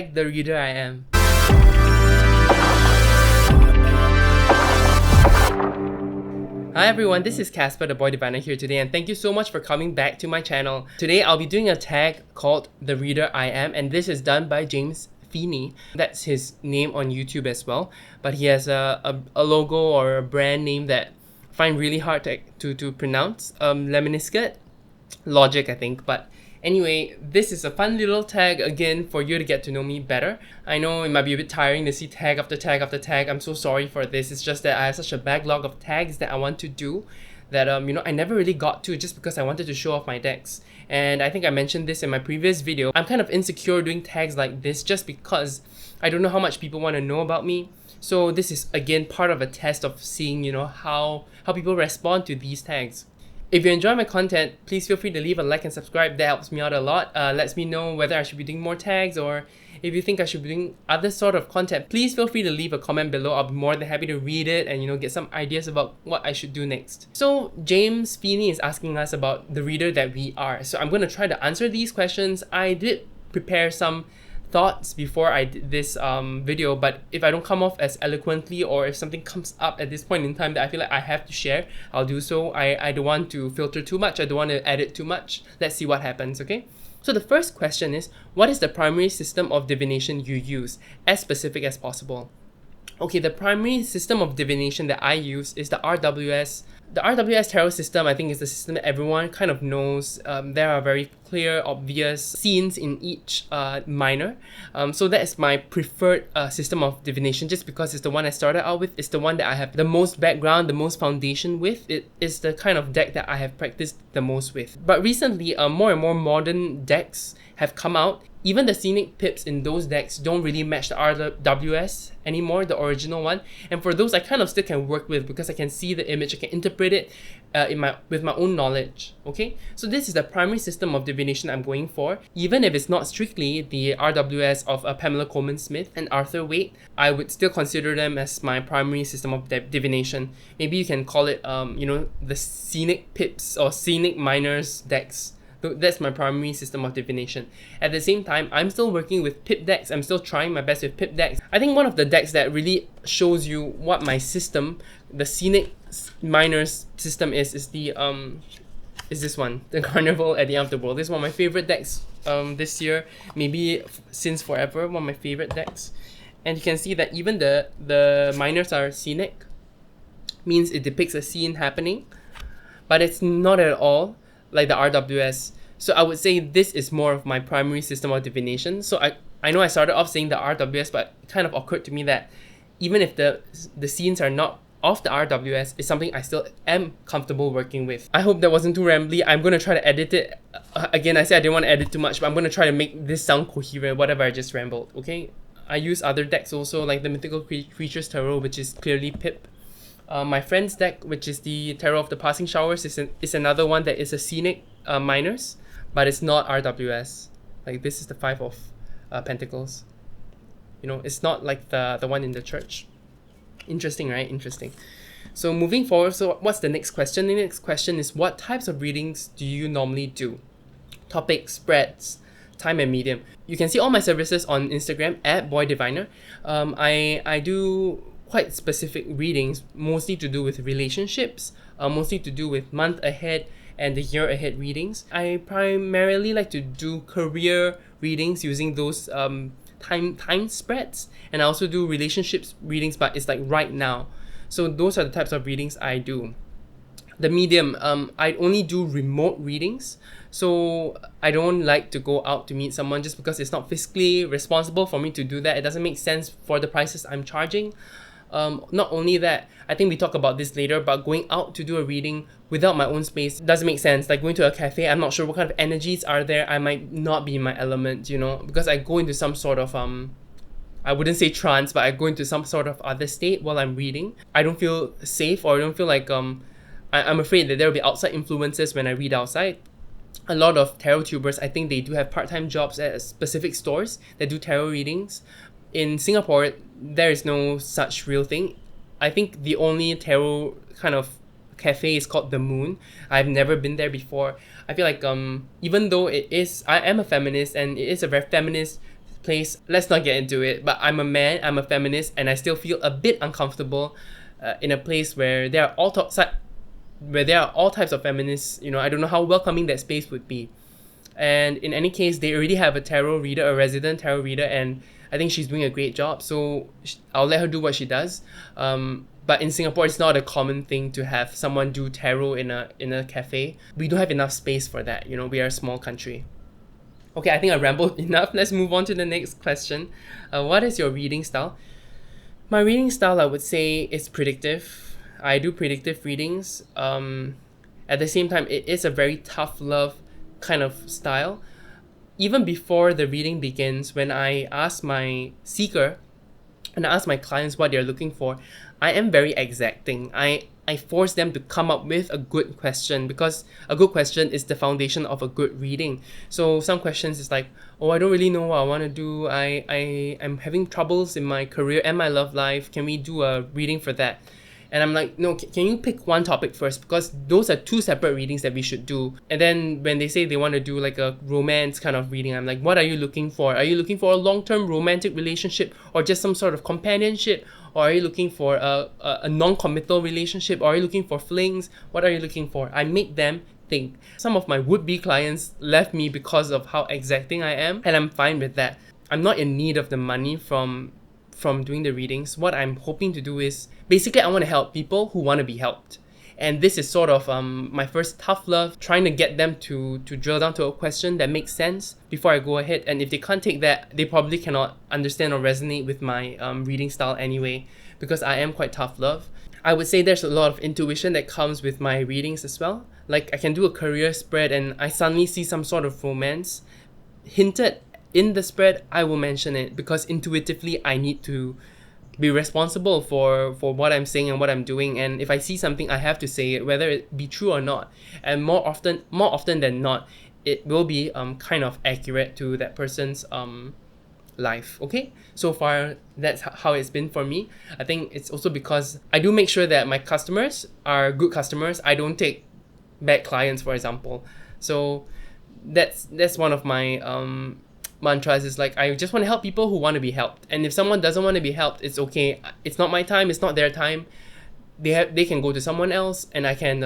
The reader I am. Hi everyone, this is Casper the Boy Diviner here today, and thank you so much for coming back to my channel. Today I'll be doing a tag called The Reader I Am, and this is done by James Feeney. That's his name on YouTube as well, but he has a logo or a brand name that I find really hard to pronounce. Lemniscate? Logic, I think, but anyway, this is a fun little tag again for you to get to know me better. I know it might be a bit tiring to see tag after tag after tag. I'm so sorry for this. It's just that I have such a backlog of tags that I want to do that I never really got to just because I wanted to show off my decks. And I think I mentioned this in my previous video. I'm kind of insecure doing tags like this just because I don't know how much people want to know about me. So this is again part of a test of seeing, how people respond to these tags. If you enjoy my content, please feel free to leave a like and subscribe. That helps me out a lot. Lets me know whether I should be doing more tags, or if you think I should be doing other sort of content, please feel free to leave a comment below. I'll be more than happy to read it and get some ideas about what I should do next. So James Feeney is asking us about the reader that we are. So I'm going to try to answer these questions. I did prepare some thoughts before I did this video, but if I don't come off as eloquently, or if something comes up at this point in time that I feel like I have to share, I'll do so. I don't want to filter too much. I don't want to edit too much. Let's see what happens, okay? So the first question is, what is the primary system of divination you use? As specific as possible. Okay, the primary system of divination that I use is the RWS. The RWS tarot system, I think, is the system that everyone kind of knows. There are very clear, obvious scenes in each minor. So that is my preferred system of divination, just because it's the one I started out with. It's the one that I have the most background, the most foundation with. It is the kind of deck that I have practiced the most with. But recently, more and more modern decks have come out. Even the scenic pips in those decks don't really match the RWS anymore, the original one. And for those, I kind of still can work with because I can see the image, I can interpret it with my own knowledge. Okay, so this is the primary system of divination I'm going for. Even if it's not strictly the RWS of Pamela Coleman Smith and Arthur Waite, I would still consider them as my primary system of divination. Maybe you can call it, the scenic pips or scenic minors decks. That's my primary system of divination. At the same time, I'm still working with pip decks. I'm still trying my best with pip decks. I think one of the decks that really shows you what my system, the scenic minors system is this one, the Carnival at the End of the World. This is one of my favorite decks this year, maybe since forever, one of my favorite decks. And you can see that even the minors are scenic, means it depicts a scene happening, but it's not at all like the RWS. So I would say this is more of my primary system of divination. So I know I started off saying the RWS, but it kind of occurred to me that even if the scenes are not of the RWS, it's something I still am comfortable working with. I hope that wasn't too rambly. I'm going to try to edit it. Again, I said I didn't want to edit too much, but I'm going to try to make this sound coherent, whatever I just rambled, okay? I use other decks also, like the Mythical Creatures Tarot, which is clearly pip. My friend's deck, which is the Tarot of the Passing Showers, is another one that is a scenic minors, but it's not RWS. Like this is the Five of Pentacles. It's not like the one in the church. Interesting, right? Interesting. So moving forward, so what's the next question? The next question is, what types of readings do you normally do? Topic, spreads, time and medium. You can see all my services on Instagram at Boy Diviner. I do quite specific readings, mostly to do with relationships, mostly to do with month ahead and the year ahead readings. I primarily like to do career readings using those time spreads, and I also do relationships readings, but it's like right now. So those are the types of readings I do. The medium, I only do remote readings, so I don't like to go out to meet someone just because it's not fiscally responsible for me to do that. It doesn't make sense for the prices I'm charging. Not only that, I think we talk about this later, but going out to do a reading without my own space doesn't make sense. Like going to a cafe, I'm not sure what kind of energies are there. I might not be in my element, because I go into some sort of I wouldn't say trance, but I go into some sort of other state while I'm reading. I don't feel safe, or I don't feel like I'm afraid that there will be outside influences when I read outside. A lot of tarot tubers, I think they do have part-time jobs at specific stores that do tarot readings. In Singapore, there is no such real thing. I think the only tarot kind of cafe is called The Moon. I've never been there before. I feel like even though I am a feminist and it is a very feminist place, let's not get into it, but I'm a man, I'm a feminist, and I still feel a bit uncomfortable in a place where there are all types of feminists. I don't know how welcoming that space would be. And in any case, they already have a tarot reader, a resident tarot reader, and I think she's doing a great job. So I'll let her do what she does. But in Singapore, it's not a common thing to have someone do tarot in a cafe. We don't have enough space for that. We are a small country. Okay, I think I rambled enough. Let's move on to the next question. What is your reading style? My reading style, I would say, is predictive. I do predictive readings. At the same time, it is a very tough love kind of style. Even before the reading begins, when I ask my seeker and I ask my clients what they're looking for, I am very exacting. I force them to come up with a good question, because a good question is the foundation of a good reading. So some questions is like, I don't really know what I want to do. I'm having troubles in my career and my love life. Can we do a reading for that? And I'm like, no, can you pick one topic first? Because those are two separate readings that we should do. And then when they say they want to do like a romance kind of reading, I'm like, what are you looking for? Are you looking for a long-term romantic relationship, or just some sort of companionship? Or are you looking for a non-committal relationship? Or are you looking for flings? What are you looking for? I make them think. Some of my would-be clients left me because of how exacting I am, and I'm fine with that. I'm not in need of the money from doing the readings. What I'm hoping to do is, basically, I want to help people who want to be helped. And this is sort of my first tough love, trying to get them to drill down to a question that makes sense before I go ahead. And if they can't take that, they probably cannot understand or resonate with my reading style anyway, because I am quite tough love. I would say there's a lot of intuition that comes with my readings as well. Like, I can do a career spread and I suddenly see some sort of romance hinted in the spread. I will mention it, because intuitively I need to be responsible for what I'm saying and what I'm doing. And if I see something, I have to say it, whether it be true or not. And more often than not, it will be kind of accurate to that person's life. Okay, so far that's how it's been for me. I think it's also because I do make sure that my customers are good customers. I don't take bad clients, for example. So that's one of my mantras, is like, I just want to help people who want to be helped. And if someone doesn't want to be helped, it's okay. It's not my time, it's not their time. They can go to someone else, and I can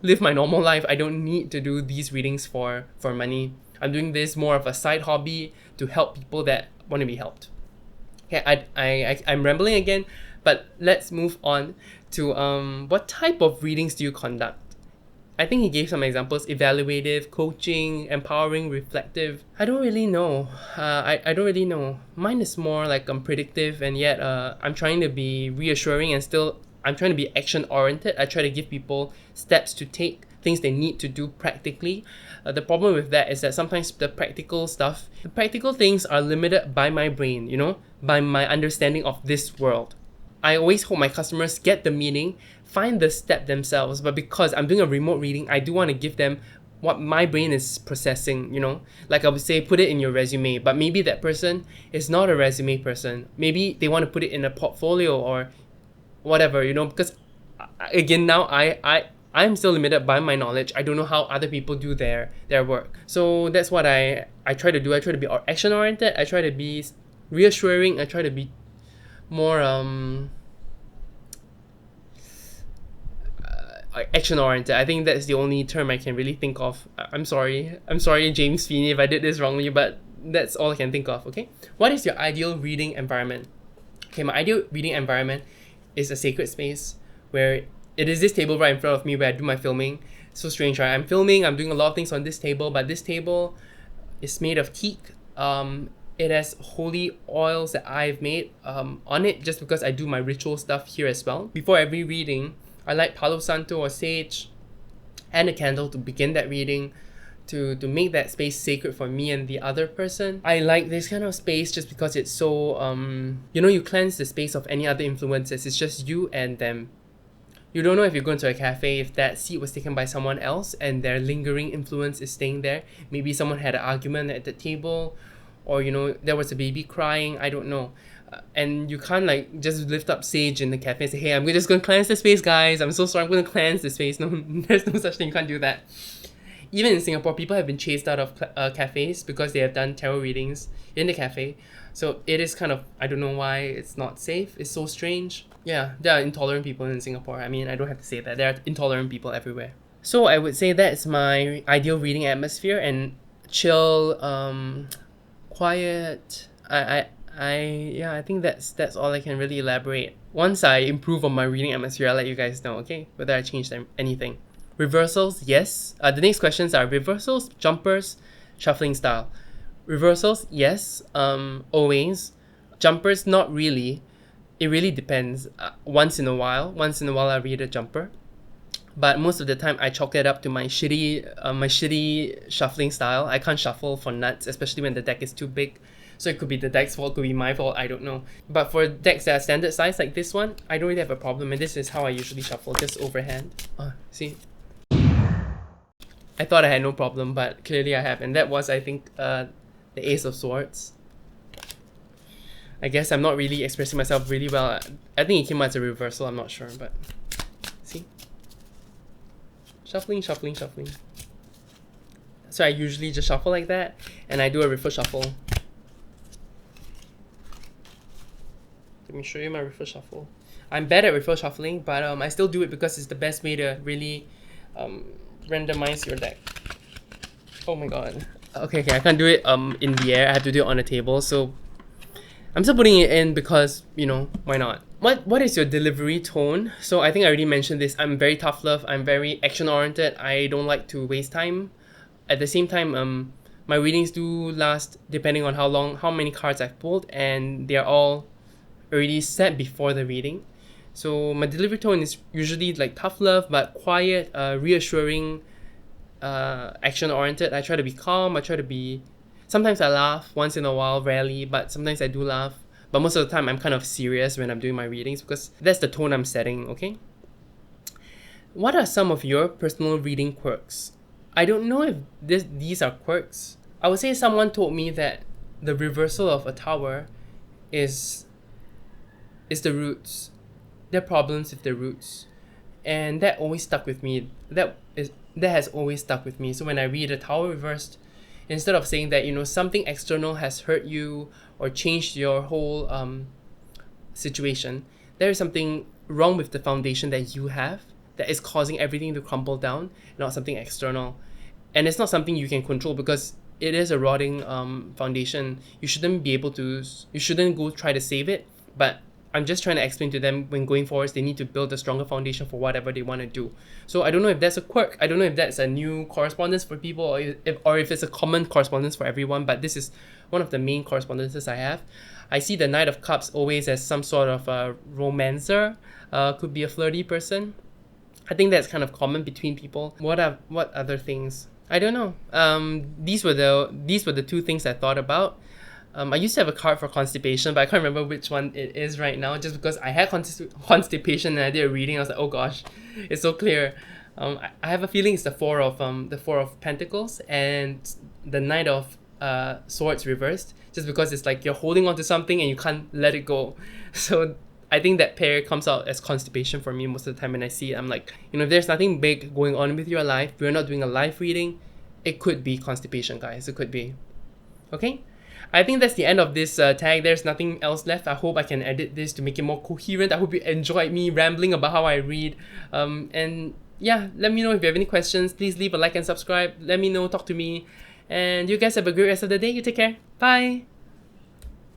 live my normal life. I don't need to do these readings for money. I'm doing this more of a side hobby to help people that want to be helped. Okay, I'm rambling again, but let's move on to what type of readings do you conduct? I think he gave some examples: evaluative, coaching, empowering, reflective. I don't really know. I don't really know. Mine is more like predictive, and yet I'm trying to be reassuring, and still I'm trying to be action oriented. I try to give people steps to take, things they need to do practically. The problem with that is that sometimes the practical things are limited by my brain, by my understanding of this world. I always hope my customers get the meaning, find the step themselves, but because I'm doing a remote reading, I do want to give them what my brain is processing, Like I would say, put it in your resume, but maybe that person is not a resume person. Maybe they want to put it in a portfolio or whatever, because again, now I'm still limited by my knowledge. I don't know how other people do their work. So that's what I try to do. I try to be action oriented. I try to be reassuring. I try to be more action oriented. I think that's the only term I can really think of. I'm sorry, James Feeney, if I did this wrongly, but that's all I can think of. Okay, what is your ideal reading environment? Okay, my ideal reading environment is a sacred space where it is this table right in front of me where I do my filming. So strange, right? I'm filming, I'm doing a lot of things on this table, but this table is made of teak. It has holy oils that I've made on it, just because I do my ritual stuff here as well. Before every reading, I light Palo Santo or sage and a candle to begin that reading, to make that space sacred for me and the other person. I like this kind of space just because it's so, you cleanse the space of any other influences. It's just you and them. You don't know if you're going to a cafe if that seat was taken by someone else and their lingering influence is staying there. Maybe someone had an argument at the table, or there was a baby crying. I don't know. And you can't just lift up sage in the cafe and say, hey, I'm just going to cleanse the space, guys. I'm so sorry, I'm going to cleanse the space. No, there's no such thing. You can't do that. Even in Singapore, people have been chased out of cafes because they have done tarot readings in the cafe. So it is kind of, I don't know why it's not safe. It's so strange. Yeah, there are intolerant people in Singapore. I mean, I don't have to say that. There are intolerant people everywhere. So I would say that's my ideal reading atmosphere, and chill, quiet. I think that's all I can really elaborate. Once I improve on my reading atmosphere, I'll let you guys know, okay? Whether I changed anything. Reversals, yes. The next questions are reversals, jumpers, shuffling style. Reversals, yes. Always. Jumpers, not really. It really depends. Once in a while I read a jumper. But most of the time, I chalk it up to my shitty shuffling style. I can't shuffle for nuts, especially when the deck is too big. So it could be the deck's fault, could be my fault, I don't know. But for decks that are standard size like this one, I don't really have a problem. And this is how I usually shuffle, just overhand. See? I thought I had no problem, but clearly I have. And that was, I think, the Ace of Swords. I guess I'm not really expressing myself really well. I think it came out as a reversal, I'm not sure, but see? Shuffling. So I usually just shuffle like that, and I do a riffle shuffle. Let me show you my riffle shuffle. I'm bad at riffle shuffling, but I still do it because it's the best way to really randomize your deck. Oh my god. Okay, I can't do it in the air. I have to do it on a table, so I'm still putting it in because, you know, why not? What is your delivery tone? So I think I already mentioned this. I'm very tough love. I'm very action oriented. I don't like to waste time. At the same time, my readings do last depending on how many cards I've pulled, and they're all already set before the reading. So my delivery tone is usually like tough love, but quiet, reassuring, action oriented. I try to be calm. Sometimes I laugh once in a while, rarely, but sometimes I do laugh. But most of the time, I'm kind of serious when I'm doing my readings because that's the tone I'm setting, okay? What are some of your personal reading quirks? I don't know if these are quirks. I would say someone told me that the reversal of a tower is the roots. There are problems with the roots. And that always stuck with me. That has always stuck with me. So when I read a tower reversed, instead of saying that, you know, something external has hurt you or changed your whole situation, there is something wrong with the foundation that you have that is causing everything to crumble down, not something external. And it's not something you can control because it is a rotting foundation. You shouldn't go try to save it, but I'm just trying to explain to them when going forwards, they need to build a stronger foundation for whatever they want to do. So I don't know if that's a quirk. I don't know if that's a new correspondence for people or if it's a common correspondence for everyone, but this is one of the main correspondences I have. I see the Knight of Cups always as some sort of a romancer, could be a flirty person. I think that's kind of common between people. What other things? I don't know. These were the two things I thought about. I used to have a card for constipation, but I can't remember which one it is right now, just because I had constipation and I did a reading. I was like, oh gosh, it's so clear. I have a feeling it's the Four of Pentacles and the Knight of Swords reversed, just because it's like you're holding on to something and you can't let it go. So I think that pair comes out as constipation for me most of the time when I see it. I'm like, you know, if there's nothing big going on with your life, we're not doing a live reading, it could be constipation, guys. It could be. Okay? I think that's the end of this tag. There's nothing else left. I hope I can edit this to make it more coherent. I hope you enjoyed me rambling about how I read. And yeah, let me know if you have any questions. Please leave a like and subscribe. Let me know, talk to me. And you guys have a great rest of the day. You take care. Bye!